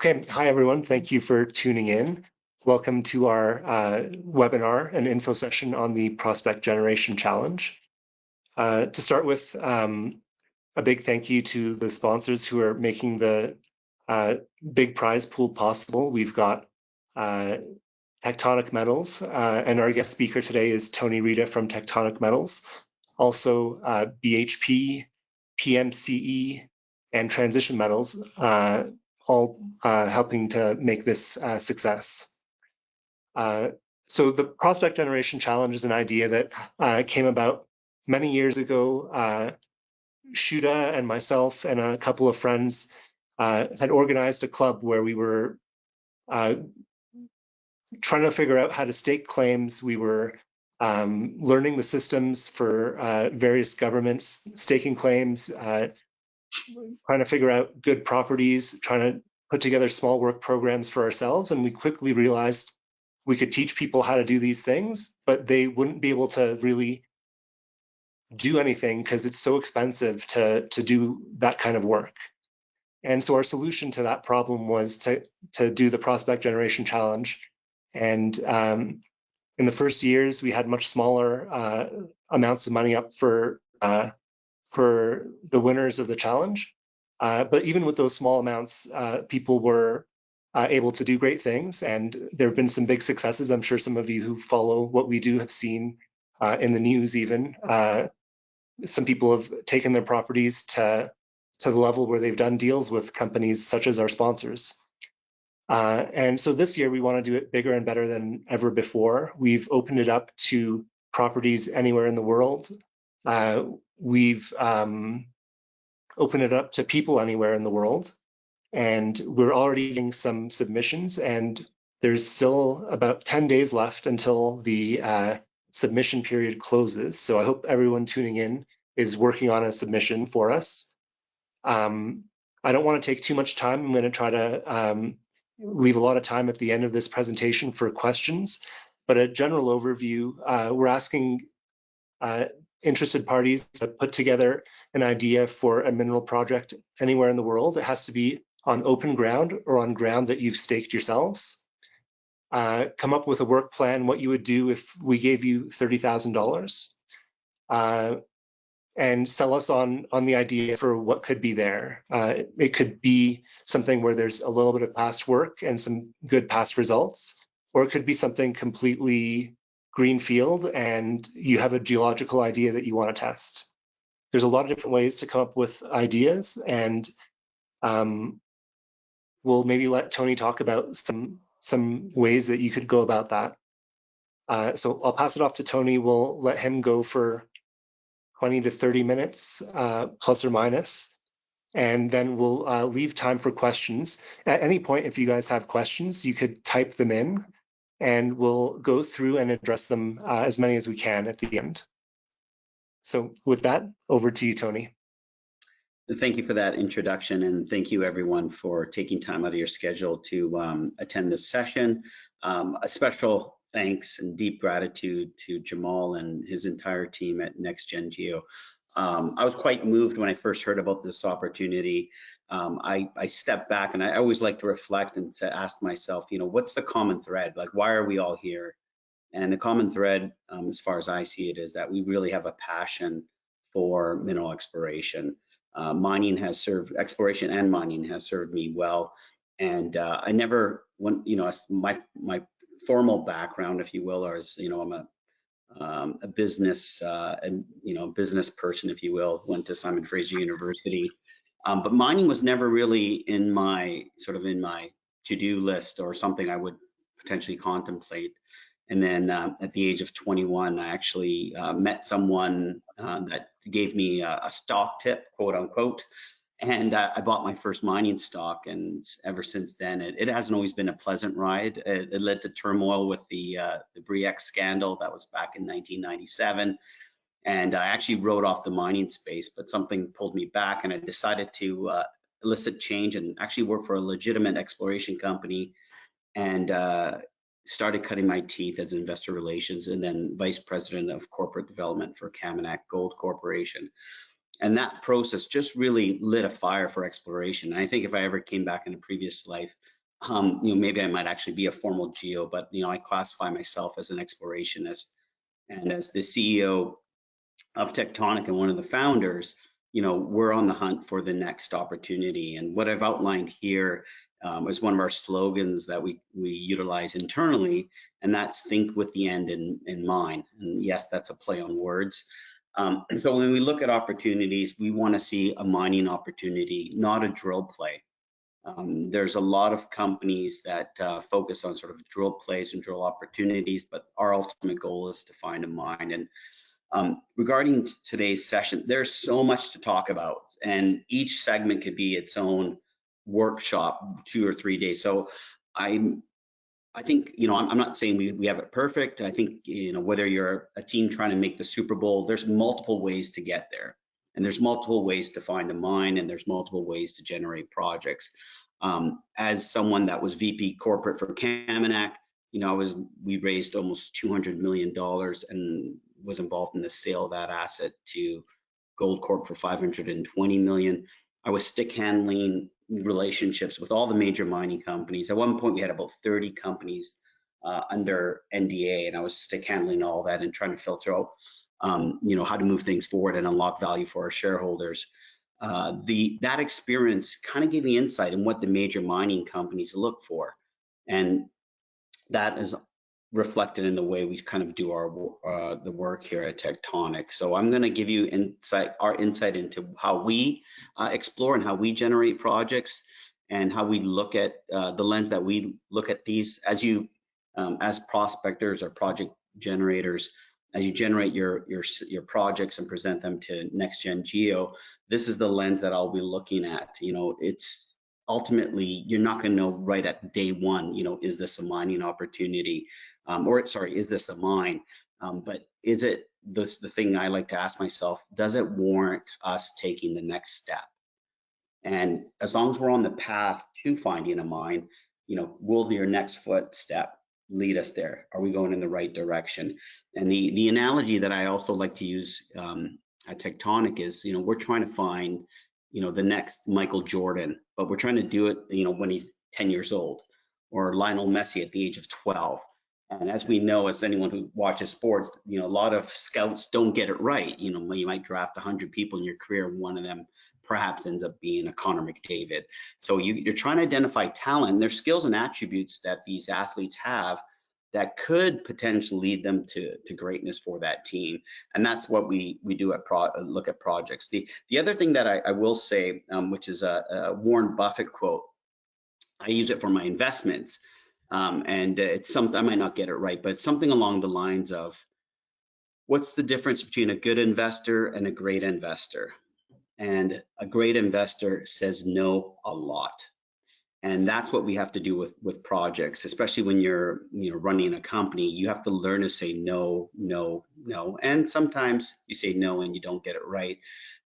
Okay, hi everyone. Thank you for tuning in. Welcome to our webinar and info session on the Prospect Generation Challenge. To start with, a big thank you to the sponsors who are making the big prize pool possible. We've got Tectonic Metals, and our guest speaker today is Tony Reda from Tectonic Metals. Also, BHP, PMCE, and Transition Metals, all helping to make this success. So the Prospect Generation Challenge is an idea that came about many years ago. Shuda and myself and a couple of friends had organized a club where we were trying to figure out how to stake claims. We were learning the systems for various governments staking claims, trying to figure out good properties, trying to put together small work programs for ourselves. And we quickly realized we could teach people how to do these things, but they wouldn't be able to really do anything because it's so expensive to do that kind of work. And so our solution to that problem was to do the Prospect Generation Challenge. And in the first years, we had much smaller amounts of money up for the winners of the challenge. But even with those small amounts, people were able to do great things. And there have been some big successes. I'm sure some of you who follow what we do have seen in the news even. Some people have taken their properties to the level where they've done deals with companies such as our sponsors. And so this year we want to do it bigger and better than ever before. We've opened it up to properties anywhere in the world. We've opened it up to people anywhere in the world. And we're already getting some submissions, and there's still about 10 days left until the submission period closes. So I hope everyone tuning in is working on a submission for us. I don't want to take too much time. I'm going to try to leave a lot of time at the end of this presentation for questions, but a general overview, we're asking interested parties to put together an idea for a mineral project anywhere in the world. It has to be on open ground or on ground that you've staked yourselves. Come up with a work plan, what you would do if we gave you $30,000, and sell us on the idea for what could be there. It could be something where there's a little bit of past work and some good past results, or it could be something completely greenfield and you have a geological idea that you want to test. There's a lot of different ways to come up with ideas, and we'll maybe let Tony talk about some ways that you could go about that. So I'll pass it off to Tony. We'll let him go for 20 to 30 minutes, plus or minus, and then we'll leave time for questions. At any point, if you guys have questions, you could type them in, and we'll go through and address them as many as we can at the end. So with that, over to you, Tony. Thank you for that introduction, and thank you everyone for taking time out of your schedule to attend this session. A special thanks and deep gratitude to Jamal and his entire team at NextGen Geo. I was quite moved when I first heard about this opportunity. I stepped back, and I always like to reflect and to ask myself, you know, what's the common thread? Like, why are we all here? And the common thread, as far as I see it, is that we really have a passion for mineral exploration. Mining has served, exploration and mining has served me well. And I never went, you know, my formal background, if you will, or as, you know, I'm a business, and, you know, business person, if you will, went to Simon Fraser University. But mining was never really in my, sort of in my to-do list or something I would potentially contemplate. And then at the age of 21, I actually met someone that gave me a stock tip, quote unquote, and I bought my first mining stock. And ever since then, it hasn't always been a pleasant ride. It led to turmoil with the Bre-X scandal. That was back in 1997. And I actually wrote off the mining space, but something pulled me back, and I decided to elicit change and actually work for a legitimate exploration company, and started cutting my teeth as investor relations and then vice president of corporate development for Kaminak Gold Corporation. And that process just really lit a fire for exploration. And I think if I ever came back in a previous life, maybe I might actually be a formal geo, but I classify myself as an explorationist. And as the CEO of Tectonic and one of the founders, we're on the hunt for the next opportunity. And what I've outlined here is one of our slogans that we utilize internally, and that's think with the end in mind. And yes, that's a play on words. So when we look at opportunities, we want to see a mining opportunity, not a drill play. There's a lot of companies that focus on sort of drill plays and drill opportunities, but our ultimate goal is to find a mine. And regarding today's session, there's so much to talk about, and each segment could be its own workshop, 2 or 3 days. So I think, I'm not saying we have it perfect. I think, whether you're a team trying to make the Super Bowl, there's multiple ways to get there. And there's multiple ways to find a mine, and there's multiple ways to generate projects. As someone that was VP corporate for Kaminak, we raised almost $200 million and was involved in the sale of that asset to Goldcorp for $520 million. I was stick handling relationships with all the major mining companies. At one point, we had about 30 companies under NDA, and I was stick handling all that and trying to filter out, how to move things forward and unlock value for our shareholders. That experience kind of gave me insight in what the major mining companies look for, and that is reflected in the way we kind of do our the work here at Tectonic. So I'm going to give you our insight into how we explore and how we generate projects, and how we look at the lens that we look at these as prospectors or project generators. As you generate your projects and present them to Next Gen Geo, this is the lens that I'll be looking at. It's ultimately, you're not going to know right at day one, is this a mining opportunity? Is this a mine? But is it the thing I like to ask myself, does it warrant us taking the next step? And as long as we're on the path to finding a mine, will your next footstep lead us there? Are we going in the right direction? And the analogy that I also like to use at Tectonic is, we're trying to find, the next Michael Jordan, but we're trying to do it, when he's 10 years old, or Lionel Messi at the age of 12. And as we know, as anyone who watches sports, a lot of scouts don't get it right. You might draft 100 people in your career, and one of them perhaps ends up being a Connor McDavid. So you're trying to identify talent. There's skills and attributes that these athletes have that could potentially lead them to greatness for that team. And that's what we do at look at projects. The other thing that I will say, which is a Warren Buffett quote, I use it for my investments. And it's something, I might not get it right, but it's something along the lines of, what's the difference between a good investor and a great investor? And a great investor says no a lot. And that's what we have to do with projects, especially when you're running a company. You have to learn to say no, no, no. And sometimes you say no and you don't get it right.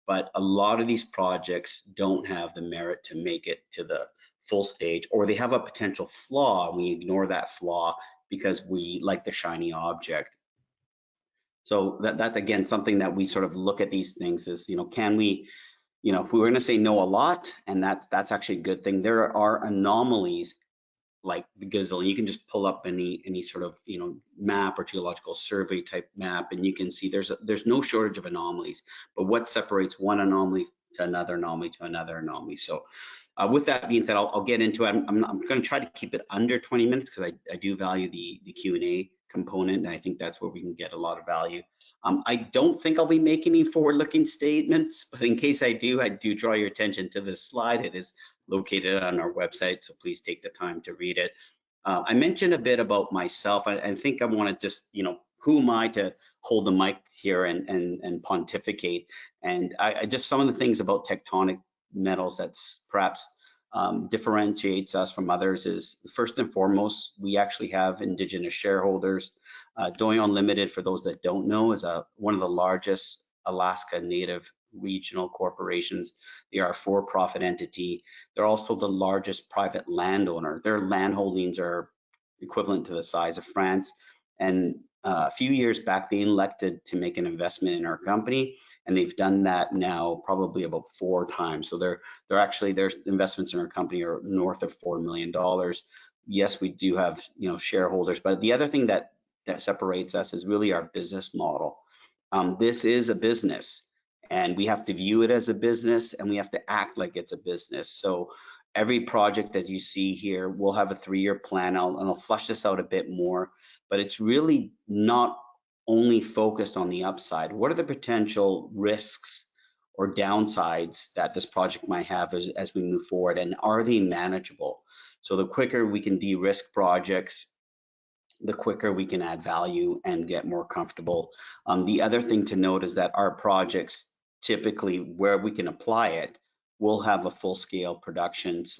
But a lot of these projects don't have the merit to make it to the full stage, or they have a potential flaw. We ignore that flaw because we like the shiny object. So that's again something that we sort of look at these things is, can we, if we were going to say no a lot, and that's actually a good thing. There are anomalies like the Gazelle. You can just pull up any sort of map or geological survey type map, and you can see there's no shortage of anomalies. But what separates one anomaly to another anomaly to another anomaly? So with that being said, I'll get into it. I'm going to try to keep it under 20 minutes because I do value the Q&A component, and I think that's where we can get a lot of value. I don't think I'll be making any forward-looking statements, but in case I do draw your attention to this slide. It is located on our website, so please take the time to read it. I mentioned a bit about myself. I think I want to just, who am I to hold the mic here and pontificate? And I just, some of the things about Tectonic Metals that's perhaps differentiates us from others is, first and foremost, we actually have Indigenous shareholders. Doyon Limited, for those that don't know, is one of the largest Alaska Native regional corporations. They are a for-profit entity. They're also the largest private landowner. Their land holdings are equivalent to the size of France. And a few years back, they elected to make an investment in our company. and they've done that now probably about 4 times. So they're actually, their investments in our company are north of $4 million. Yes, we do have, you know, shareholders, but the other thing that separates us is really our business model. This is a business, and we have to view it as a business, and we have to act like it's a business. So every project, as you see here, will have a 3-year plan. I'll flush this out a bit more, but it's really not only focused on the upside. What are the potential risks or downsides that this project might have as we move forward, and are they manageable? So the quicker we can de-risk projects, the quicker we can add value and get more comfortable. The other thing to note is that our projects, typically where we can apply it, will have a full-scale production /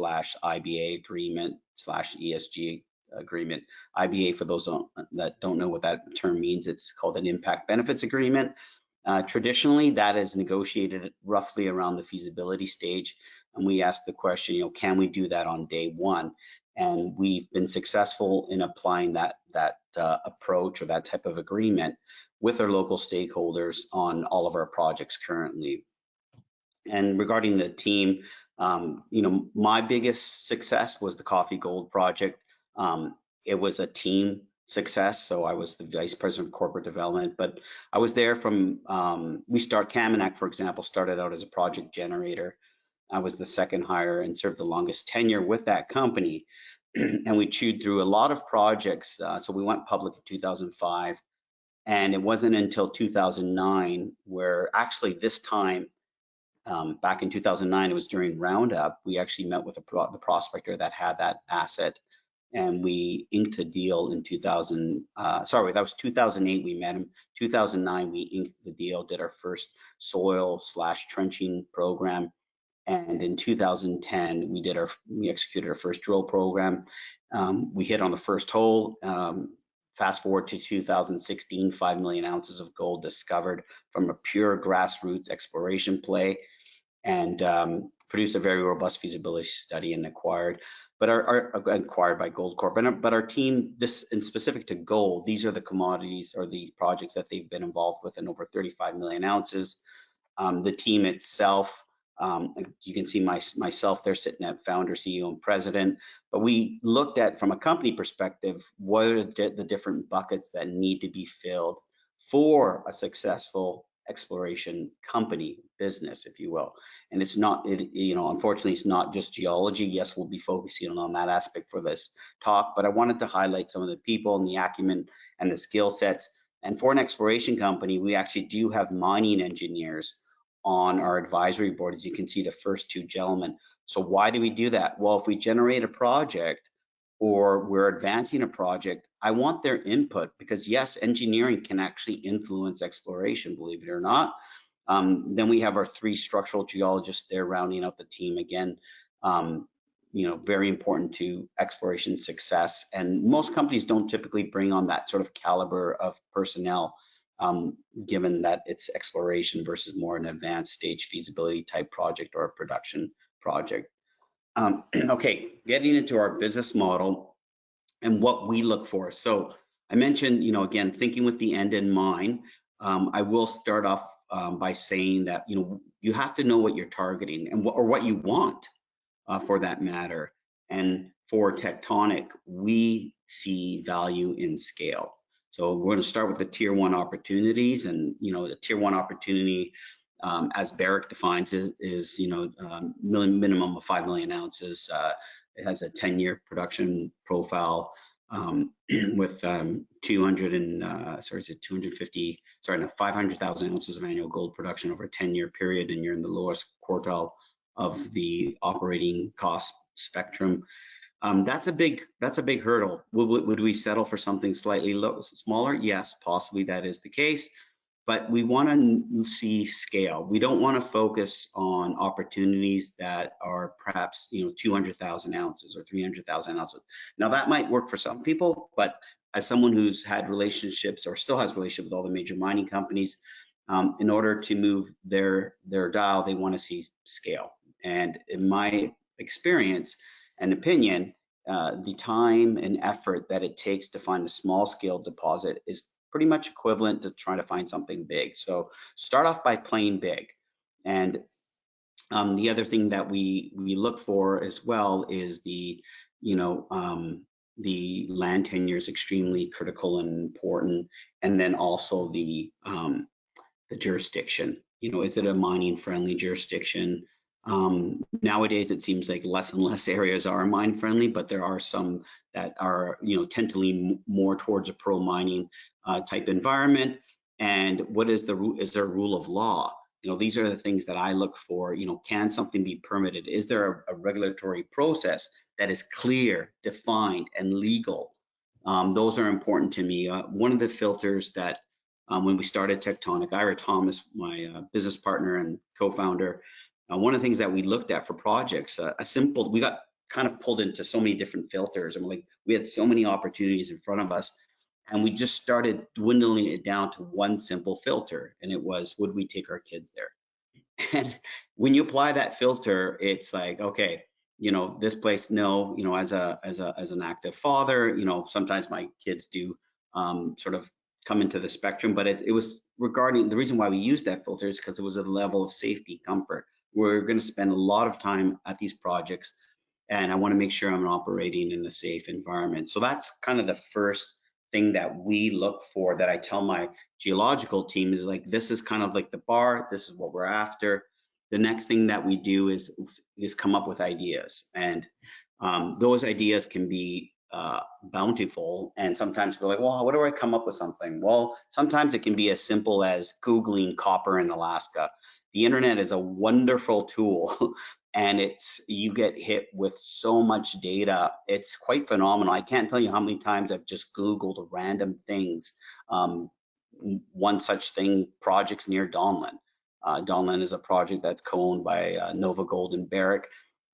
IBA agreement / ESG agreement. IBA, for those that don't know what that term means, it's called an impact benefits agreement. Traditionally, that is negotiated roughly around the feasibility stage, and we ask the question, you know, can we do that on day one? And we've been successful in applying that approach or that type of agreement with our local stakeholders on all of our projects currently. And regarding the team, you know, my biggest success was the Coffee Gold project. It was a team success, so I was the vice president of corporate development, but I was there from Kaminak, for example, started out as a project generator. I was the second hire and served the longest tenure with that company. And we chewed through a lot of projects. So we went public in 2005, and it wasn't until 2009 where actually this time, back in 2009, it was during Roundup, we actually met with the prospector that had that asset, and we inked a deal in 2008 we met him. 2009 we inked the deal, did our first soil / trenching program. And in 2010, we executed our first drill program. We hit on the first hole. Fast forward to 2016, 5 million ounces of gold discovered from a pure grassroots exploration play, and produced a very robust feasibility study and acquired by Goldcorp. But our team, this in specific to gold, these are the commodities or the projects that they've been involved with in over 35 million ounces. The team itself, you can see myself there sitting at founder, CEO, and president. But we looked at, from a company perspective, what are the different buckets that need to be filled for a successful exploration company business, if you will. And it's not, you know, unfortunately, it's not just geology. Yes, we'll be focusing on that aspect for this talk, but I wanted to highlight some of the people and the acumen and the skill sets. And for an exploration company, we actually do have mining engineers on our advisory board, as you can see, the first 2 gentlemen. So why do we do that? Well, if we generate a project or we're advancing a project, I want their input, because yes, engineering can actually influence exploration, believe it or not. Then we have our 3 structural geologists there rounding out the team again. You know, very important to exploration success. And most companies don't typically bring on that sort of caliber of personnel, given that it's exploration versus more an advanced stage feasibility type project or a production project. Okay, getting into our business model and what we look for. So I mentioned, you know, again, thinking with the end in mind. I will start off by saying that, you know, you have to know what you're targeting and what you want, for that matter. And for Tectonic, we see value in scale. So we're going to start with the tier 1 opportunities, and you know, the tier 1 opportunity, as Barrick defines, is you know, minimum of 5 million ounces. It has a 10-year production profile, with 500,000 ounces of annual gold production over a 10-year period, and you're in the lowest quartile of the operating cost spectrum. That's a big hurdle. Would we settle for something slightly smaller? Yes, possibly that is the case, but we want to see scale. We don't want to focus on opportunities that are perhaps, you know, 200,000 ounces or 300,000 ounces. Now that might work for some people, but as someone who's had relationships or still has relationships with all the major mining companies, in order to move their dial, they want to see scale. And in my experience and opinion, the time and effort that it takes to find a small scale deposit is pretty much equivalent to trying to find something big. So start off by playing big. And the other thing that we look for as well is the land tenure is extremely critical and important, and then also the jurisdiction. Is it a mining friendly jurisdiction? Nowadays, it seems like less and less areas are mine friendly, but there are some that are, tend to lean more towards a pro mining type environment. And what is there a rule of law? These are the things that I look for. Can something be permitted? Is there a regulatory process that is clear, defined, and legal? Those are important to me. One of the filters that when we started Tectonic, Ira Thomas, my business partner and co-founder, one of the things that we looked at for projects, we got kind of pulled into so many different filters, and we had so many opportunities in front of us, and we just started dwindling it down to one simple filter, and it was, would we take our kids there? And when you apply that filter, it's like, okay, this place, no, as an active father, sometimes my kids do sort of come into the spectrum, but it was regarding the reason why we used that filter is because it was a level of safety, comfort. We're going to spend a lot of time at these projects, and I want to make sure I'm operating in a safe environment. So that's kind of the first thing that we look for, that I tell my geological team is like, this is kind of like the bar, this is what we're after. The next thing that we do is come up with ideas, and those ideas can be bountiful, and sometimes we're like, well, what do I come up with something? Well, sometimes it can be as simple as Googling copper in Alaska. The internet is a wonderful tool and you get hit with so much data. It's quite phenomenal. I can't tell you how many times I've just Googled random things. One such thing, projects near Donlin. Donlin is a project that's co-owned by Nova Gold and Barrick.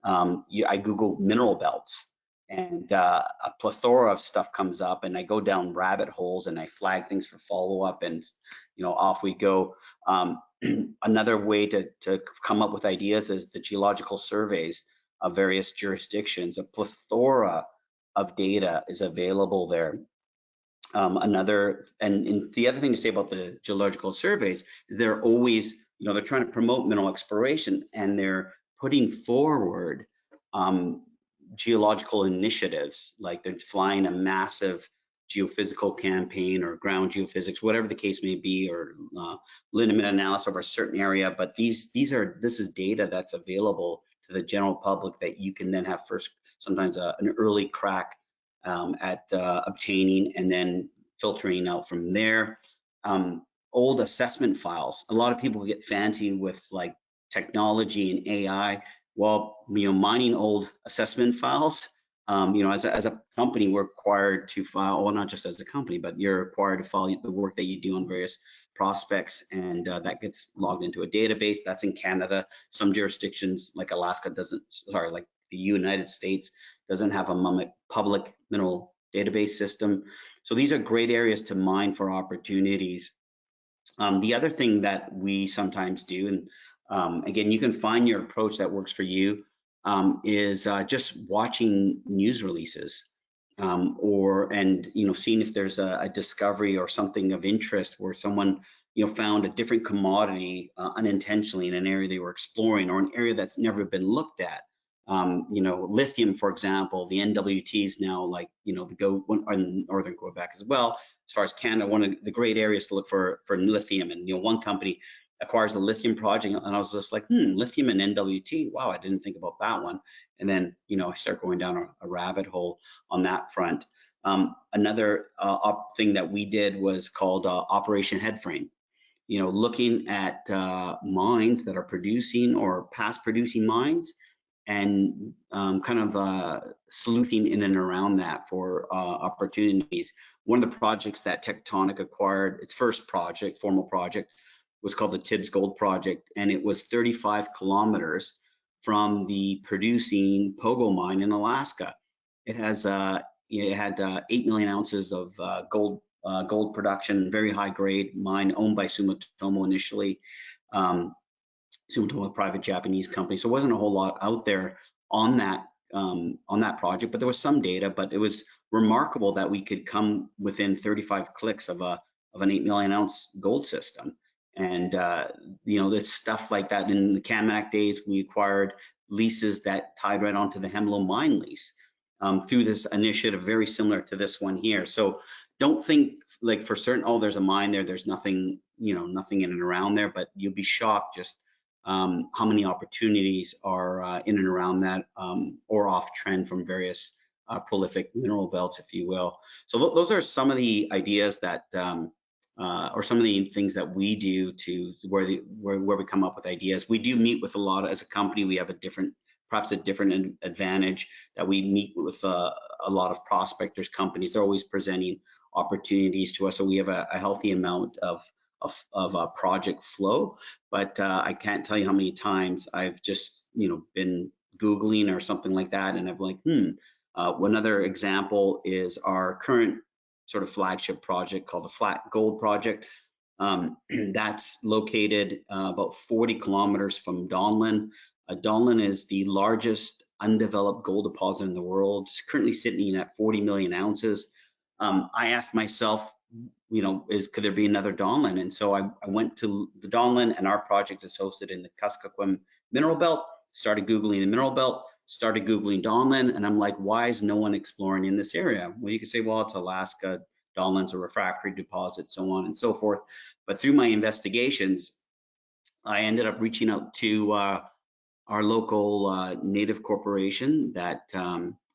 I Googled mineral belts, and a plethora of stuff comes up, and I go down rabbit holes and I flag things for follow-up, and off we go. Another way to come up with ideas is the geological surveys of various jurisdictions. A plethora of data is available there. And the other thing to say about the geological surveys is they're always, they're trying to promote mineral exploration, and they're putting forward geological initiatives, like they're flying a massive geophysical campaign or ground geophysics, whatever the case may be, or lineament analysis of a certain area. But this is data that's available to the general public that you can then have sometimes an early crack at obtaining, and then filtering out from there. Old assessment files. A lot of people get fancy with like technology and AI. Well, mining old assessment files, as a company, we're required to file, well, not just as a company, but you're required to file the work that you do on various prospects, and that gets logged into a database. That's in Canada. Some jurisdictions like Alaska like the United States doesn't have a public mineral database system. So these are great areas to mine for opportunities. The other thing that we sometimes do, and again, you can find your approach that works for you, is just watching news releases, and seeing if there's a discovery or something of interest where someone found a different commodity unintentionally in an area they were exploring, or an area that's never been looked at. Lithium, for example, the NWT is now like, the go in northern Quebec as well. As far as Canada, one of the great areas to look for lithium, and one company acquires a lithium project, and I was just like, lithium and NWT, wow, I didn't think about that one. And then I start going down a rabbit hole on that front. Another thing that we did was called Operation Headframe. Looking at mines that are producing or past producing mines, and kind of sleuthing in and around that for opportunities. One of the projects that Tectonic acquired, its first project, formal project, was called the Tibbs Gold Project, and it was 35 kilometers from the producing Pogo mine in Alaska. It had 8 million ounces of gold production, very high grade mine, owned by Sumitomo initially. Sumitomo, a private Japanese company, so it wasn't a whole lot out there on that project, but there was some data. But it was remarkable that we could come within 35 clicks of a of an 8 million ounce gold system. And you know, there's stuff like that. In the Camac days, we acquired leases that tied right onto the Hemlo mine lease through this initiative, very similar to this one here. So don't think like for certain, oh, there's a mine there, there's nothing, you know, nothing in and around there, but you'll be shocked just how many opportunities are in and around that or off trend from various prolific mineral belts, if you will. So those are some of the ideas that or some of the things that we do to where we come up with ideas. We do meet with a lot as a company. We have perhaps a different advantage that we meet with a lot of prospectors companies. They're always presenting opportunities to us, so we have a healthy amount of project flow. But I can't tell you how many times I've just been Googling or something like that, and I'm like, another example is our current sort of flagship project called the Flat Gold Project. That's located about 40 kilometers from Donlin. Donlin is the largest undeveloped gold deposit in the world. It's currently sitting at 40 million ounces. I asked myself, could there be another Donlin? And so I went to the Donlin, and our project is hosted in the Kuskokwim mineral belt. Started Googling the mineral belt, started Googling Donlin, and I'm like, why is no one exploring in this area? Well, you could say, well, it's Alaska, Donlin's a refractory deposit, so on and so forth. But through my investigations, I ended up reaching out to our local native corporation that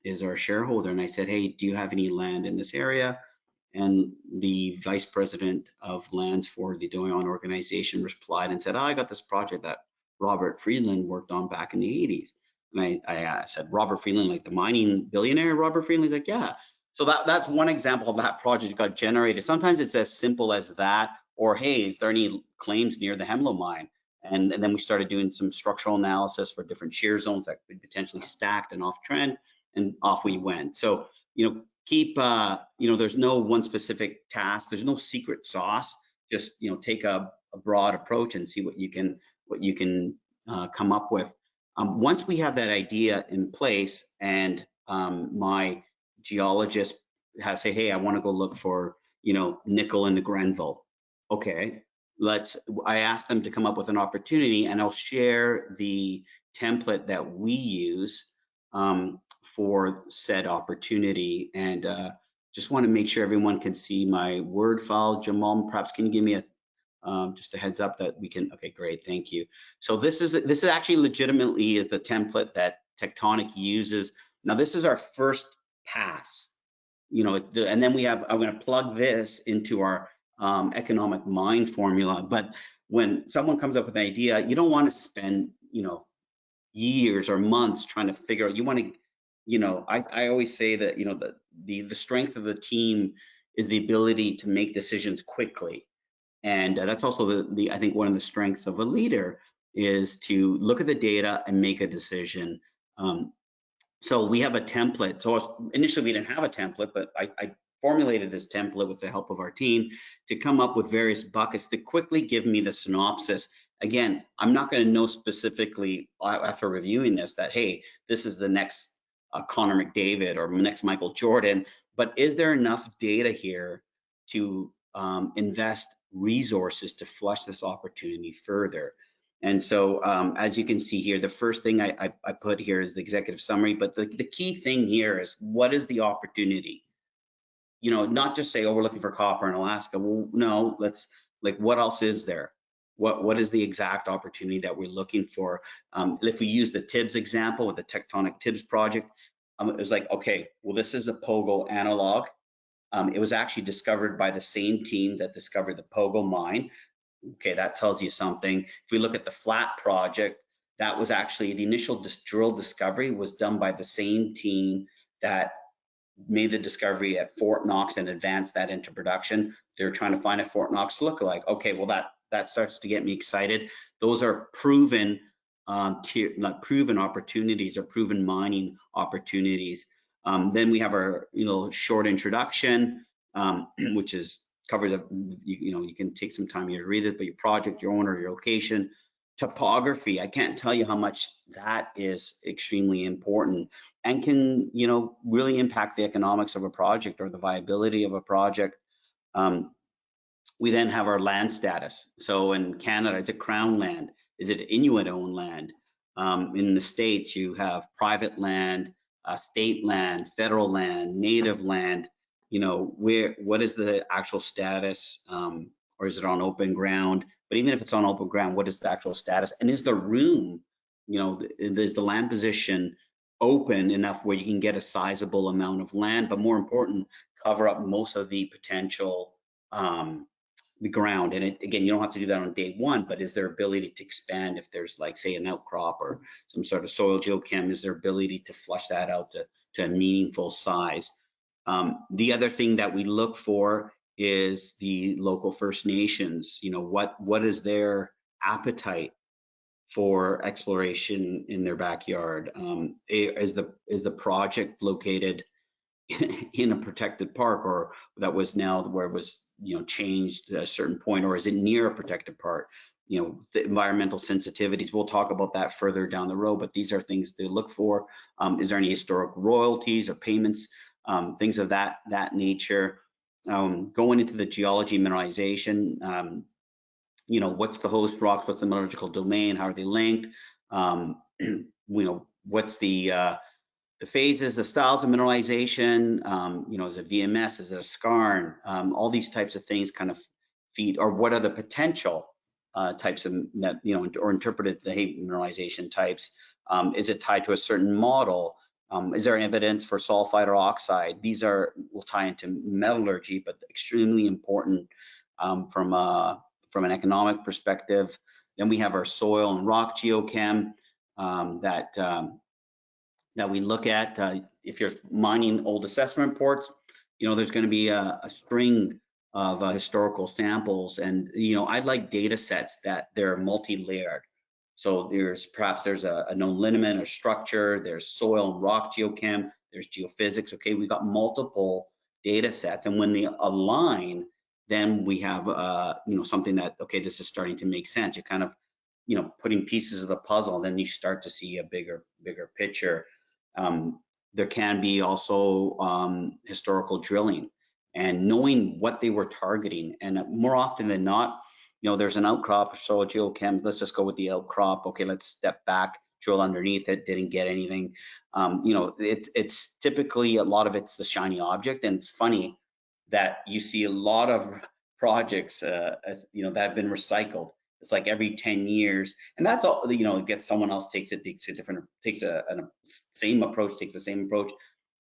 is our shareholder. And I said, hey, do you have any land in this area? And the vice president of lands for the Doyon organization replied and said, I got this project that Robert Friedland worked on back in the 80s. And I said, Robert Friedland, like the mining billionaire Robert Friedland? He's like, yeah. So that's one example of that project got generated. Sometimes it's as simple as that, or hey, is there any claims near the Hemlo mine? And then we started doing some structural analysis for different shear zones that could potentially stacked and off trend, and off we went. So, keep, there's no one specific task. There's no secret sauce. Just, take a broad approach and see what you can come up with. Once we have that idea in place, and my geologist say, hey, I want to go look for, nickel in the Grenville. Okay, I asked them to come up with an opportunity, and I'll share the template that we use for said opportunity. And just want to make sure everyone can see my Word file. Jamal, perhaps can you give me just a heads up that we can? Okay, great, thank you. So this is actually legitimately is the template that Tectonic uses. Now this is our first pass, and then I'm going to plug this into our economic mine formula. But when someone comes up with an idea, you don't want to spend years or months trying to figure out. You want to, I always say that the strength of the team is the ability to make decisions quickly. And that's also I think one of the strengths of a leader is to look at the data and make a decision. So we have a template. So initially we didn't have a template, but I formulated this template with the help of our team to come up with various buckets to quickly give me the synopsis. Again, I'm not going to know specifically after reviewing this that, hey, this is the next Connor McDavid or next Michael Jordan, but is there enough data here to invest resources to flush this opportunity further? And so as you can see here, the first thing I put here is the executive summary, but the key thing here is, what is the opportunity? Not just say, oh, we're looking for copper in Alaska. Well, no, what else is there? What is the exact opportunity that we're looking for? If we use the Tibbs example with the Tectonic Tibbs project, it was like, okay, well, this is a Pogo analog. It was actually discovered by the same team that discovered the Pogo mine. Okay, that tells you something. If we look at the Flat project, that was actually the initial drill discovery was done by the same team that made the discovery at Fort Knox and advanced that into production. They're trying to find a Fort Knox lookalike. Okay, well that starts to get me excited. Those are proven proven opportunities or proven mining opportunities. Then we have our short introduction, which covers you can take some time here to read it, but your project, your owner, your location, topography. I can't tell you how much that is extremely important and can really impact the economics of a project or the viability of a project. We then have our land status. So in Canada, it's a crown land. Is it Inuit-owned land? In the States, you have private land, state land, federal land, native land. You know, what is the actual status, or is it on open ground? But even if it's on open ground, what is the actual status? And is the room, you know, is the land position open enough where you can get a sizable amount of land, but more important, cover up most of the potential the ground. And again, you don't have to do that on day one, but is there ability to expand if there's, like, say, an outcrop or some sort of soil geochem? Is there ability to flush that out to a meaningful size? The other thing that we look for is the local First Nations. You know, what is their appetite for exploration in their backyard? Is the project located in a protected park, or that was now where it was, you know, changed at a certain point, or is it near a protected park? You know, the environmental sensitivities, we'll talk about that further down the road, but these are things to look for. Is there any historic royalties or payments, things of that nature? Going into the geology mineralization, you know, what's the host rocks, what's the metallurgical domain, how are they linked? You know, what's the phases, the styles of mineralization, you know, is it VMS, is it a skarn? All these types of things kind of feed, or what are the potential types of, you know, or interpreted the mineralization types? Is it tied to a certain model? Is there evidence for sulfide or oxide? These will tie into metallurgy, but extremely important from an economic perspective. Then we have our soil and rock geochem that we look at. If you're mining old assessment reports, you know, there's going to be a string of historical samples, and, you know, I like data sets that they're multi-layered. So perhaps there's a known lineament or structure, there's soil and rock geochem, there's geophysics. Okay, we got multiple data sets, and when they align, then we have you know, something that, okay, this is starting to make sense. You kind of, you know, putting pieces of the puzzle, then you start to see a bigger picture. There can be also historical drilling and knowing what they were targeting. And more often than not, you know, there's an outcrop, soil geochem, let's just go with the outcrop. Okay, let's step back, drill underneath it, didn't get anything. You know, it's typically, a lot of it's the shiny object. And it's funny that you see a lot of projects, you know, that have been recycled. It's like every 10 years, and that's all, you know, it gets someone else takes a same approach, takes the same approach.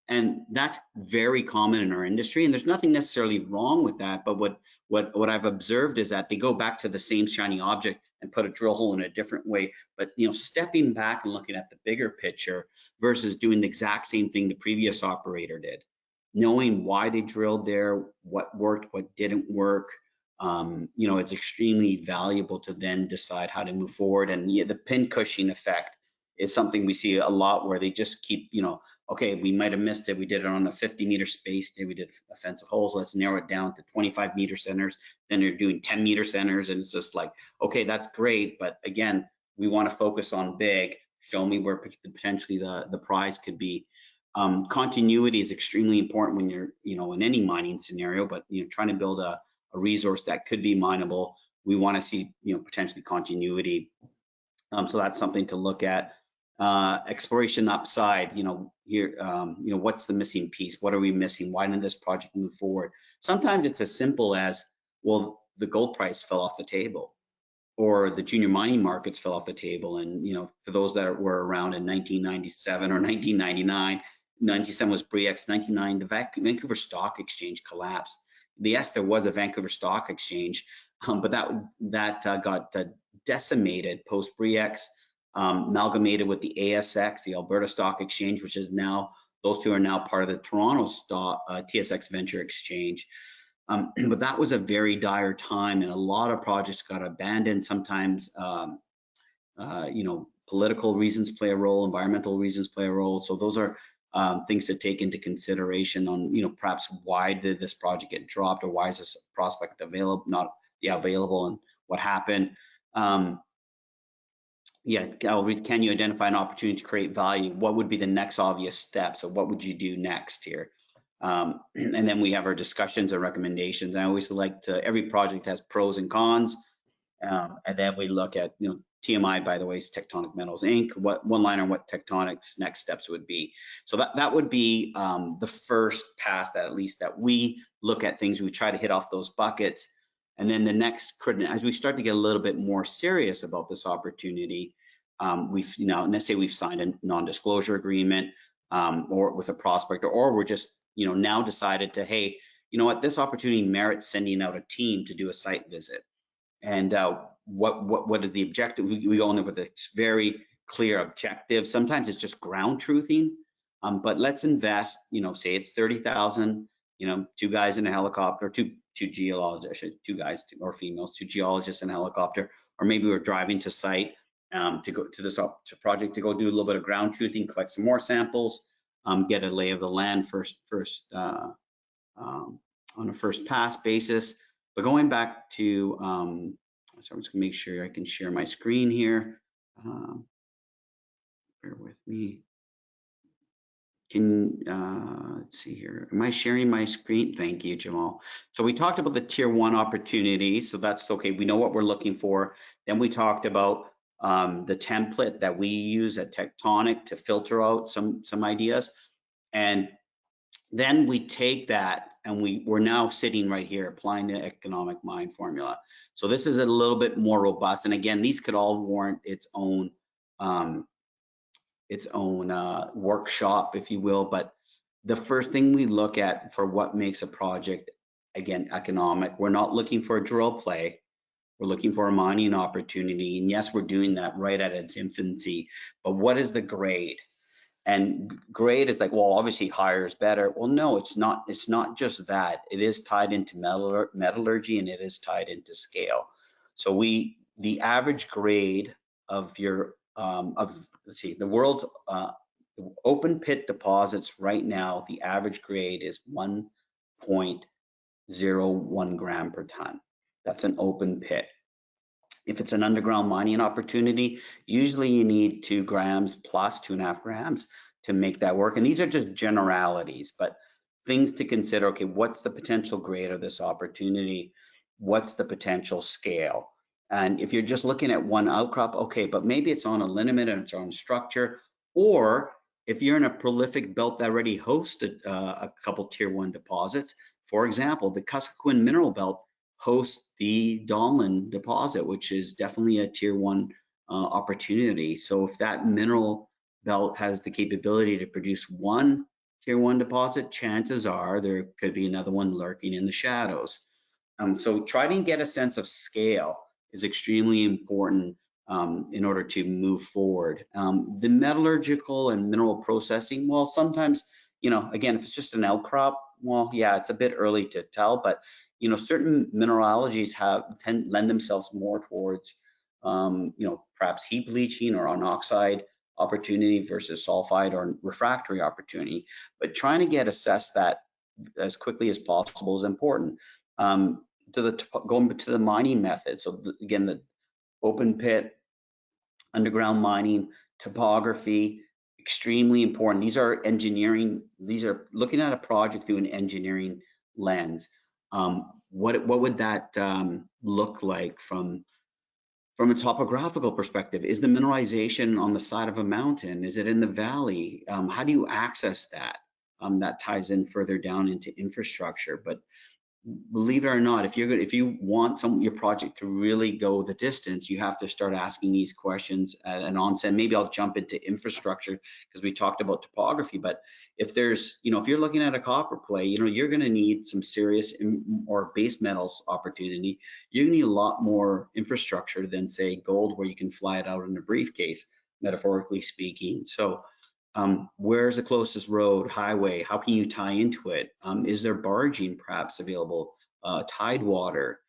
And that's very common in our industry, and there's nothing necessarily wrong with that. But what I've observed is that they go back to the same shiny object and put a drill hole in a different way. But, you know, stepping back and looking at the bigger picture versus doing the exact same thing the previous operator did, knowing why they drilled there, what worked, what didn't work, you know, it's extremely valuable to then decide how to move forward. And yeah, the pin cushion effect is something we see a lot, where they just keep, you know, okay, we might have missed it. We did it on a 50-meter space. Then we did offensive holes. Let's narrow it down to 25-meter centers. Then you're doing 10-meter centers, and it's just like, okay, that's great, but again, we want to focus on big. Show me where potentially the prize could be. Continuity is extremely important when you're, you know, in any mining scenario, but, you know, trying to build a resource that could be mineable, we want to see, you know, potentially continuity. So that's something to look at. Exploration upside, you know, here, you know, what's the missing piece? What are we missing? Why didn't this project move forward? Sometimes it's as simple as, well, the gold price fell off the table, or the junior mining markets fell off the table. And, you know, for those that were around in 1997 or 1999, 97 was Bre-X, 99, the Vancouver Stock Exchange collapsed. Yes, there was a Vancouver Stock Exchange, but that got decimated post Bre-X, amalgamated with the ASX, the Alberta Stock Exchange, which is now, those two are now part of the Toronto TSX Venture Exchange. But that was a very dire time, and a lot of projects got abandoned. Sometimes, you know, political reasons play a role, environmental reasons play a role. So those are things to take into consideration on, you know, perhaps why did this project get dropped, or why is this prospect available, not available, and what happened. Yeah, can you identify an opportunity to create value? What would be the next obvious step? So what would you do next here? And then we have our discussions and recommendations. I always like to, every project has pros and cons. And then we look at, TMI, by the way, is Tectonic Metals Inc. What one line on what Tectonic's next steps would be. So that would be the first pass that at least that we look at things. We try to hit off those buckets. And then the next, as we start to get a little bit more serious about this opportunity, we've, let's say we've signed a non-disclosure agreement or with a prospector, or we're just, now decided to, hey, you know what, this opportunity merits sending out a team to do a site visit. And what is the objective? We go in there with a very clear objective. Sometimes it's just ground truthing, but let's invest, say it's 30,000, 2 guys in a helicopter, two geologists, 2 guys or females, 2 geologists in a helicopter, or maybe we're driving to site to go to this project to go do a little bit of ground truthing, collect some more samples, get a lay of the land first on a first pass basis. But going back to, so I'm just gonna make sure I can share my screen here. Bear with me. Let's see here. Am I sharing my screen? Thank you, Jamal. So we talked about the tier 1 opportunity. So that's okay. We know what we're looking for. Then we talked about the template that we use at Tectonic to filter out some ideas. And then we take that and we're now sitting right here applying the economic mine formula. So this is a little bit more robust. And again, these could all warrant its own workshop, if you will. But the first thing we look at for what makes a project, again, economic, we're not looking for a drill play. We're looking for a mining opportunity. And yes, we're doing that right at its infancy. But what is the grade? And grade is like, well, obviously higher is better. Well, no, it's not. It's not just that. It is tied into metallurgy and it is tied into scale. So the average grade of your let's see, the world's open pit deposits right now, the average grade is 1.01 gram per ton. That's an open pit. If it's an underground mining opportunity, usually you need 2 grams plus 2.5 grams to make that work. And these are just generalities, but things to consider. Okay, what's the potential grade of this opportunity? What's the potential scale? And if you're just looking at one outcrop, okay, but maybe it's on a lineament and it's on structure, or if you're in a prolific belt that already hosted a couple tier 1 deposits, for example, the Kuskokwim mineral belt host the Donlin deposit, which is definitely a tier 1 opportunity. So if that mineral belt has the capability to produce one tier 1 deposit, chances are there could be another one lurking in the shadows. So trying to get a sense of scale is extremely important in order to move forward. The metallurgical and mineral processing, well, sometimes, again, if it's just an outcrop, well, yeah, it's a bit early to tell, but certain mineralogies lend themselves more towards, perhaps heap leaching or on oxide opportunity versus sulfide or refractory opportunity. But trying to assess that as quickly as possible is important. Going to the mining method. So again, the open pit, underground mining, topography, extremely important. These are engineering. These are looking at a project through an engineering lens. What would that look like from a topographical perspective? Is the mineralization on the side of a mountain? Is it in the valley? How do you access that? That ties in further down into infrastructure. But believe it or not, if you want your project to really go the distance, you have to start asking these questions at an onset. Maybe I'll jump into infrastructure because we talked about topography. But if there's, if you're looking at a copper play, you're going to need some serious or base metals opportunity. You're going to need a lot more infrastructure than say gold, where you can fly it out in a briefcase, metaphorically speaking. So where's the closest road, highway? How can you tie into it? Is there barging perhaps available? Tidewater,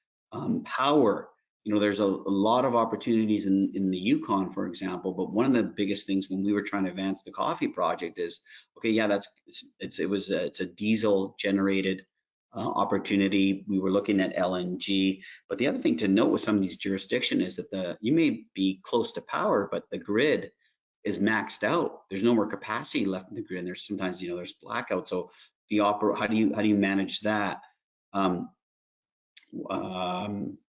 power. There's a lot of opportunities in the Yukon, for example. But one of the biggest things when we were trying to advance the coffee project is, okay, yeah, it's a diesel generated opportunity. We were looking at LNG. But the other thing to note with some of these jurisdictions is that you may be close to power, but the grid is maxed out. There's no more capacity left in the grid. And there's sometimes, there's blackouts. So how do you manage that?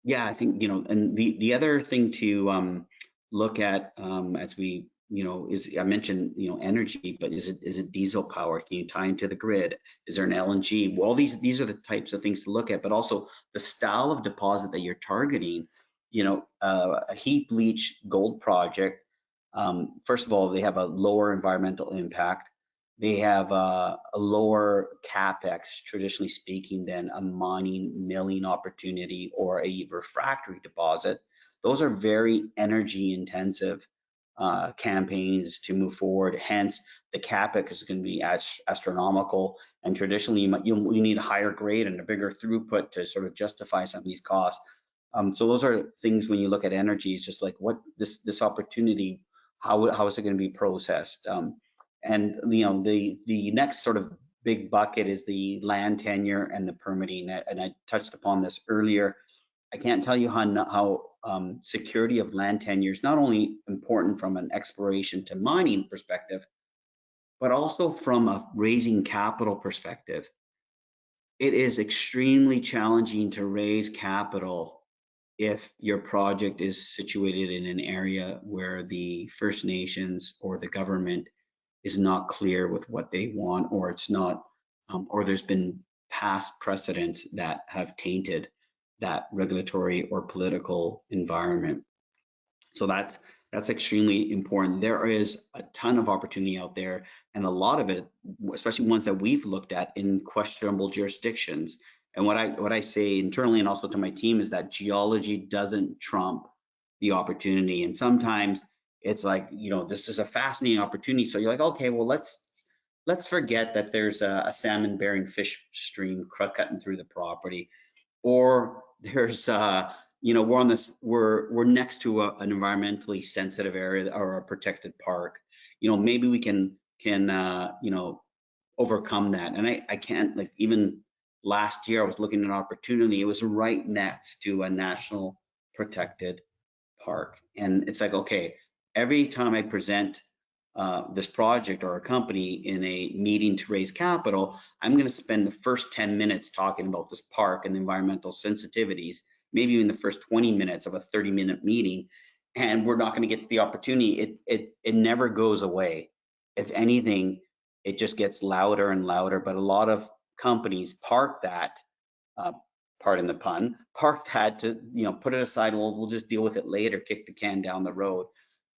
Yeah, I think, and the other thing to look at, as we, is, I mentioned, energy, but is it diesel power? Can you tie into the grid? Is there an LNG? Well, these are the types of things to look at, but also the style of deposit that you're targeting. A heap leach gold project. First of all, they have a lower environmental impact. They have a lower capex, traditionally speaking, than a mining milling opportunity or a refractory deposit. Those are very energy intensive campaigns to move forward. Hence, the capex is going to be astronomical. And traditionally, you need a higher grade and a bigger throughput to sort of justify some of these costs. So those are things when you look at energy. It's just like what this opportunity, how is it going to be processed? And the next sort of big bucket is the land tenure and the permitting. And I touched upon this earlier. I can't tell you how security of land tenure is not only important from an exploration to mining perspective, but also from a raising capital perspective. It is extremely challenging to raise capital if your project is situated in an area where the First Nations or the government is not clear with what they want, or it's not, or there's been past precedents that have tainted that regulatory or political environment. So that's extremely important. There is a ton of opportunity out there, and a lot of it, especially ones that we've looked at in questionable jurisdictions. And what I say internally and also to my team is that geology doesn't trump the opportunity. And sometimes it's like, this is a fascinating opportunity. So you're like, okay, well, let's forget that there's a salmon bearing fish stream cutting through the property, or there's we're on this, we're next to an environmentally sensitive area or a protected park. Maybe we can overcome that. And I can't, like, even last year I was looking at an opportunity. It was right next to a national protected park, and it's like, okay, every time I present this project or a company in a meeting to raise capital, I'm going to spend the first 10 minutes talking about this park and the environmental sensitivities, maybe even the first 20 minutes of a 30-minute meeting, and we're not going to get to the opportunity. It never goes away. If anything, it just gets louder and louder. But a lot of companies park that, pardon the pun, park that to put it aside. Well, we'll just deal with it later, kick the can down the road.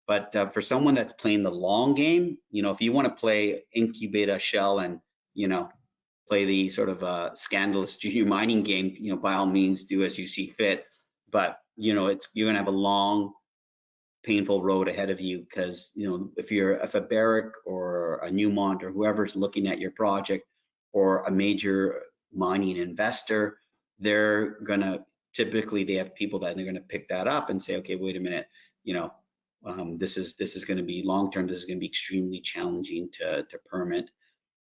But for someone that's playing the long game, if you want to play incubate a shell and play the sort of scandalous junior mining game, by all means do as you see fit. But you're gonna have a long, painful road ahead of you, because if a Barrick or a Newmont or whoever's looking at your project, or a major mining investor, they're gonna typically, they have people that they're gonna pick that up and say, okay, wait a minute, this is going to be long term. This is going to be extremely challenging to permit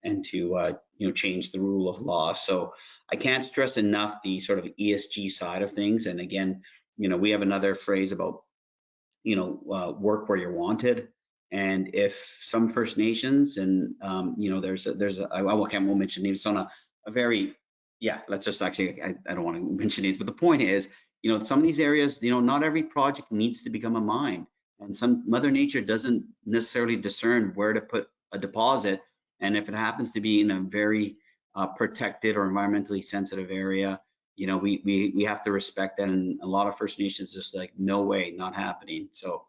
and to change the rule of law. So I can't stress enough the sort of ESG side of things. And again, we have another phrase about work where you're wanted. And if some First Nations and I won't mention names, it's on a very, let's just actually, I don't want to mention names, but the point is, some of these areas, not every project needs to become a mine. And Mother Nature doesn't necessarily discern where to put a deposit. And if it happens to be in a very protected or environmentally sensitive area, we have to respect that. And a lot of First Nations just like, no way, not happening. So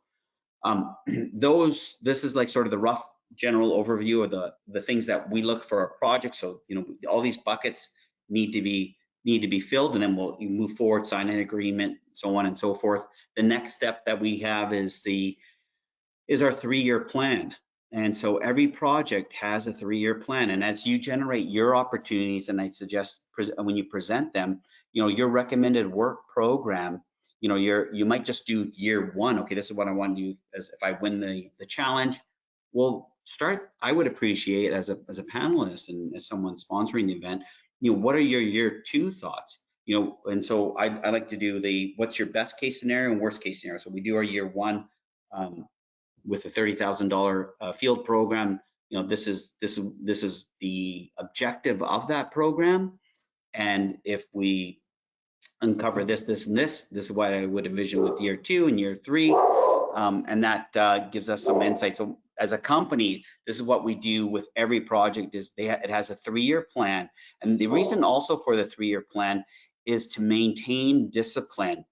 this is like sort of the rough general overview of the things that we look for a project. So all these buckets need to be filled, and then we'll move forward, sign an agreement, so on and so forth. The next step that we have is our 3-year plan. And so every project has a 3-year plan. And as you generate your opportunities, and I suggest when you present them, your recommended work program, you might just do year 1. Okay, this is what I want to do as if I win the challenge. Well, I would appreciate as a panelist and as someone sponsoring the event, what are your year 2 thoughts? And so I like to do what's your best case scenario and worst case scenario. So we do our year 1 with a $30,000 field program. this is the objective of that program, and if we uncover this, this, and this is what I would envision with year 2 and year 3, and that gives us some insight. So as a company, this is what we do with every project. Is it has a 3-year plan, and the reason also for the 3-year plan is to maintain discipline.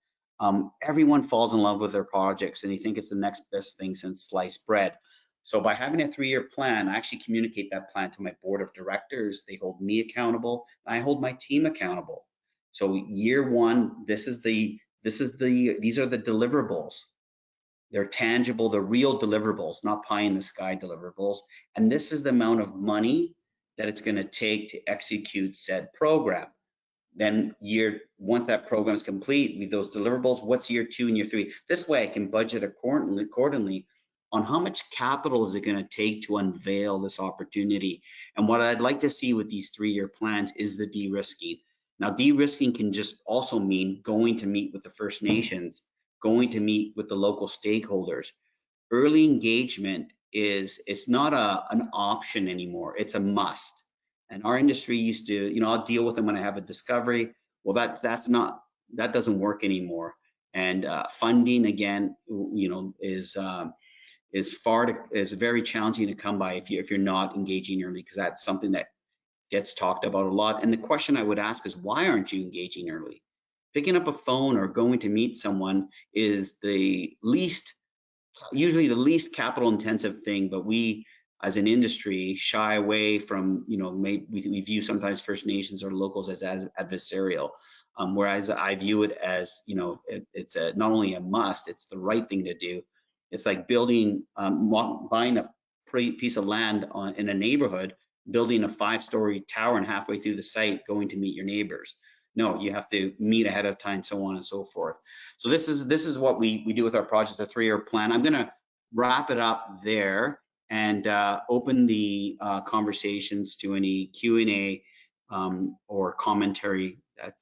Everyone falls in love with their projects, and they think it's the next best thing since sliced bread. So by having a 3-year plan, I actually communicate that plan to my board of directors. They hold me accountable, and I hold my team accountable. So year 1, these are the deliverables. They're tangible, the real deliverables, not pie in the sky deliverables. And this is the amount of money that it's going to take to execute said program. Then once that program is complete with those deliverables, what's year 2 and year 3? This way I can budget accordingly on how much capital is it going to take to unveil this opportunity. And what I'd like to see with these 3-year plans is the de-risking. Now, de-risking can just also mean going to meet with the First Nations, going to meet with the local stakeholders. Early engagement it's not an option anymore, it's a must. And our industry used to, I'll deal with them when I have a discovery. Well, that doesn't work anymore. And funding, again, is very challenging to come by if you're not engaging early, because that's something that gets talked about a lot. And the question I would ask is, why aren't you engaging early? Picking up a phone or going to meet someone is usually the least capital intensive thing, but we as an industry shy away from, we view sometimes First Nations or locals as adversarial, whereas I view it as, it's not only a must, it's the right thing to do. It's like buying a piece of land in a neighborhood, building a 5-story tower, and halfway through the site going to meet your neighbors. No, you have to meet ahead of time, so on and so forth. So this is what we do with our project, a 3-year plan. I'm going to wrap it up there and open the conversations to any Q&A or commentary that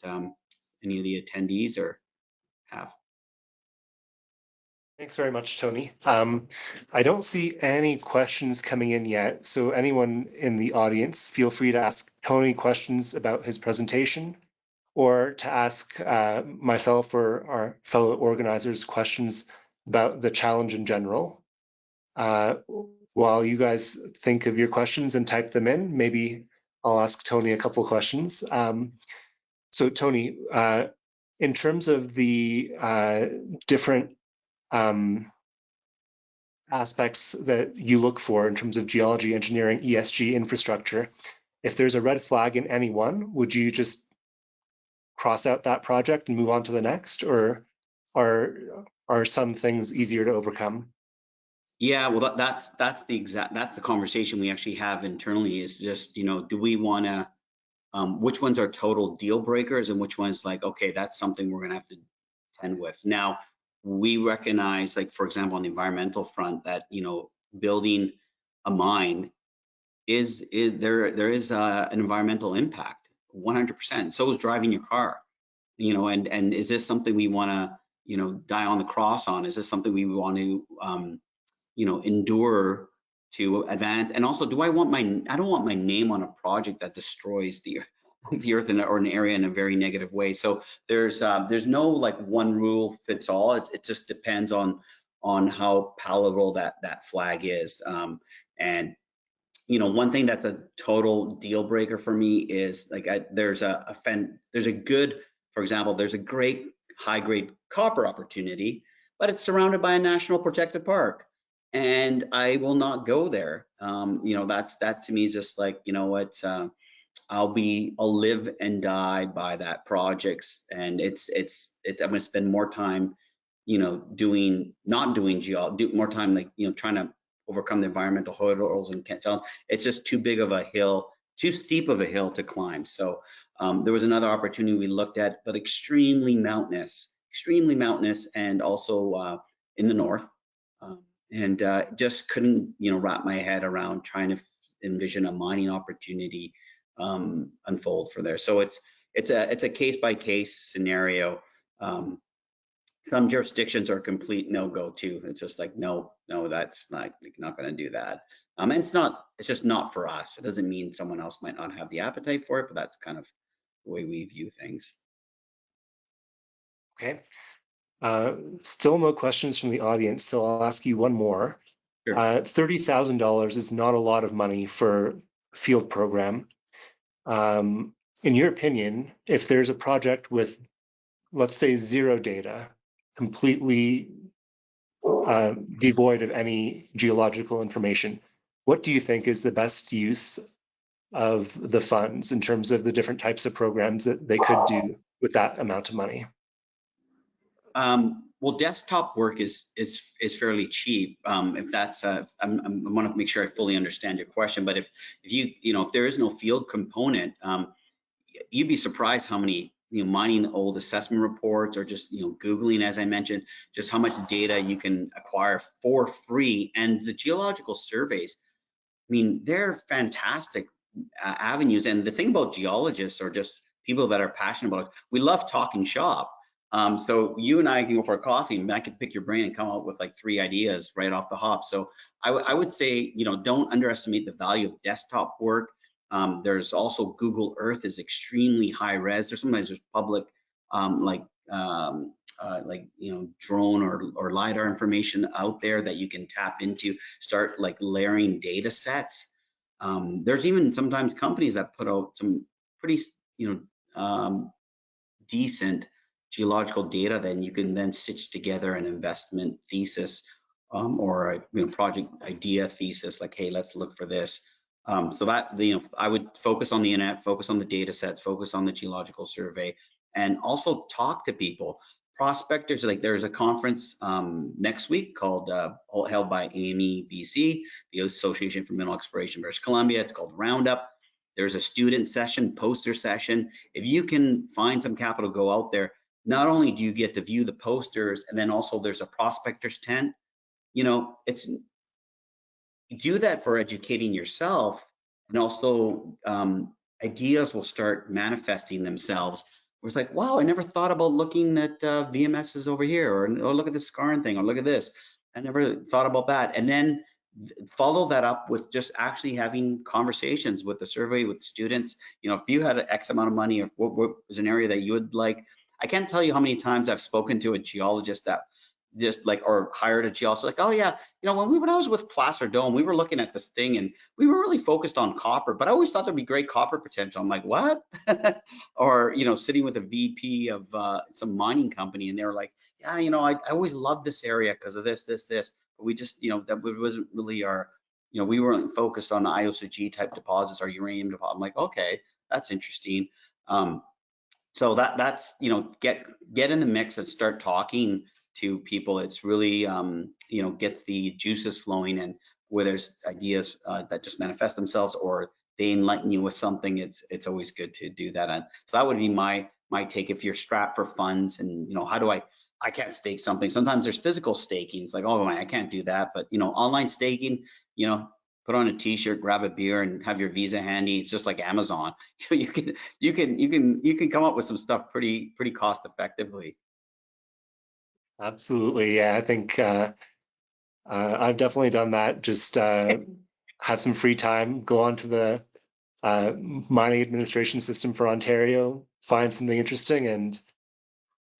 any of the attendees have. Thanks very much, Tony. I don't see any questions coming in yet, so anyone in the audience, feel free to ask Tony questions about his presentation, or to ask myself or our fellow organizers questions about the challenge in general. While you guys think of your questions and type them in, maybe I'll ask Tony a couple questions. So Tony, in terms of the different aspects that you look for in terms of geology, engineering, ESG, infrastructure, if there's a red flag in any one, would you just cross out that project and move on to the next, or are some things easier to overcome? Yeah, well, that's the conversation we actually have internally, is just, do we want to, which ones are total deal breakers and which ones like, okay, that's something we're going to have to tend with. Now, we recognize, like, for example, on the environmental front, that, building a mine there is an environmental impact, 100%. So is driving your car, and is this something we want to, die on the cross on? Is this something we want to, endure to advance? And also, I don't want my name on a project that destroys the earth or an area in a very negative way. So there's no like one rule fits all. It just depends on how palatable that flag is. And one thing that's a total deal breaker for me is like, there's a good, for example, there's a great high grade copper opportunity, but it's surrounded by a national protected park, and I will not go there. That to me is just like, I'll live and die by that projects, and it's I'm gonna spend more time, more time like, trying to overcome the environmental hurdles and challenges. It's just too big of a hill, too steep of a hill to climb. So there was another opportunity we looked at, but extremely mountainous, and also in the north, and just couldn't, wrap my head around trying to envision a mining opportunity unfold for there. So it's a case by case scenario. Some jurisdictions are complete no-go too. It's just like, no, that's not going to do that. And it's not it's just not for us. It doesn't mean someone else might not have the appetite for it, but that's kind of the way we view things. Okay. Still no questions from the audience, so I'll ask you one more. Sure. $30,000 is not a lot of money for a field program. In your opinion, if there's a project with, let's say, zero data, completely devoid of any geological information, what do you think is the best use of the funds in terms of the different types of programs that they could do with that amount of money? Well, desktop work is fairly cheap. If that's, I want to make sure I fully understand your question. But if if there is no field component, you'd be surprised how many mining old assessment reports or just Googling, as I mentioned, just how much data you can acquire for free. And the geological surveys, I mean, they're fantastic avenues. And the thing about geologists or just people that are passionate about it, we love talking shop. So you and I can go for a coffee and I can pick your brain and come up with like 3 ideas right off the hop. So I would say, don't underestimate the value of desktop work. There's also Google Earth is extremely high res. Sometimes there's public drone or LiDAR information out there that you can tap into, start like layering data sets. There's even sometimes companies that put out some pretty decent geological data, then you can then stitch together an investment thesis or a project idea thesis, like, hey, let's look for this. So that I would focus on the internet, focus on the data sets, focus on the geological survey, and also talk to people. Prospectors, like there's a conference next week called held by AME BC, the Association for Mineral Exploration British Columbia. It's called Roundup. There's a student session, poster session. If you can find some capital, go out there. Not only do you get to view the posters, and then also there's a prospector's tent. It's do that for educating yourself, and also ideas will start manifesting themselves. Where it's like, wow, I never thought about looking at VMSs over here, or look at this scarring thing, or look at this. I never thought about that. And then follow that up with just actually having conversations with the survey, with students. If you had an X amount of money, or what was an area that you would like, I can't tell you how many times I've spoken to a geologist that just like, or hired a geologist, like, oh yeah, when I was with Placer Dome, we were looking at this thing and we were really focused on copper, but I always thought there'd be great copper potential. I'm like, what? Or sitting with a VP of some mining company, and they were like, yeah, I always loved this area because of this. But we just, that wasn't really our, we weren't focused on the IOCG type deposits or uranium deposits. I'm like, okay, that's interesting. So that's, get in the mix and start talking to people. It's really, gets the juices flowing, and where there's ideas that just manifest themselves, or they enlighten you with something, it's always good to do that. And so that would be my take. If you're strapped for funds and, how do I can't stake something. Sometimes there's physical staking. It's like, oh, I can't do that. But, online staking, put on a t-shirt, grab a beer, and have your Visa handy. It's just like Amazon. You can come up with some stuff pretty cost effectively. Absolutely, yeah. I think I've definitely done that. Just have some free time, go onto the mining administration system for Ontario, find something interesting, and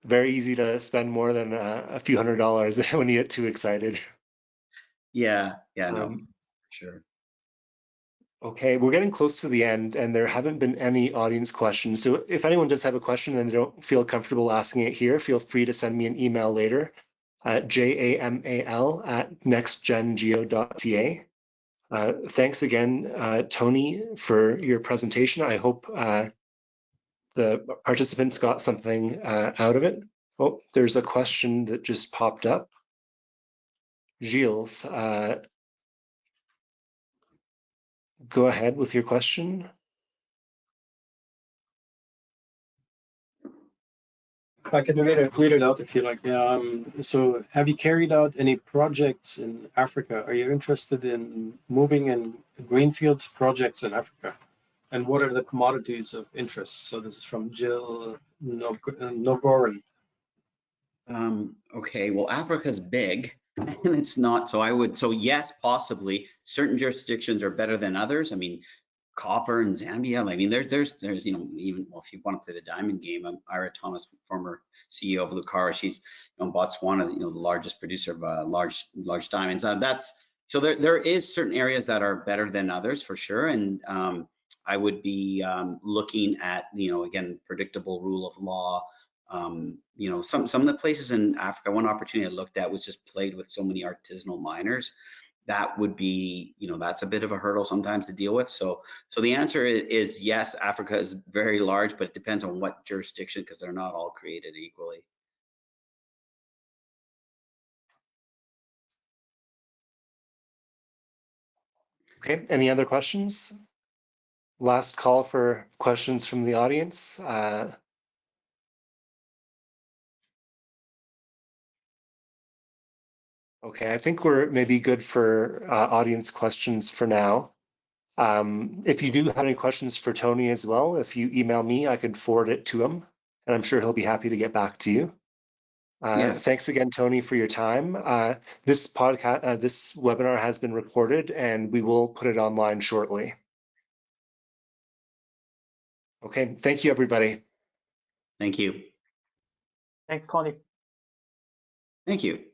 very easy to spend more than a few $100s when you get too excited. Yeah, no, sure. Okay, we're getting close to the end, and there haven't been any audience questions. So if anyone does have a question and they don't feel comfortable asking it here, feel free to send me an email later at jamal@nextgengeo.ca. Thanks again, Tony, for your presentation. I hope the participants got something out of it. Oh, there's a question that just popped up. Gilles, go ahead with your question. I can read it out if you like. So have you carried out any projects in Africa? Are you interested in moving in greenfield projects in Africa? And what are the commodities of interest? So this is from Jill Nogoran. Okay, well, Africa's big. And it's not. So yes, possibly certain jurisdictions are better than others. I mean, copper in Zambia. I mean, there's even, well, if you want to play the diamond game, Ira Thomas, former CEO of Lucara, she's Botswana, the largest producer of large diamonds. So there is certain areas that are better than others for sure, and I would be looking at again, predictable rule of law. Some of the places in Africa, one opportunity I looked at was just played with so many artisanal miners. That would be, that's a bit of a hurdle sometimes to deal with. So the answer is yes, Africa is very large, but it depends on what jurisdiction, because they're not all created equally. Okay, any other questions? Last call for questions from the audience. Okay, I think we're maybe good for audience questions for now. If you do have any questions for Tony as well, if you email me, I could forward it to him, and I'm sure he'll be happy to get back to you. Yeah. Thanks again, Tony, for your time. This podcast, this webinar has been recorded, and we will put it online shortly. Okay, thank you, everybody. Thank you. Thanks, Tony. Thank you.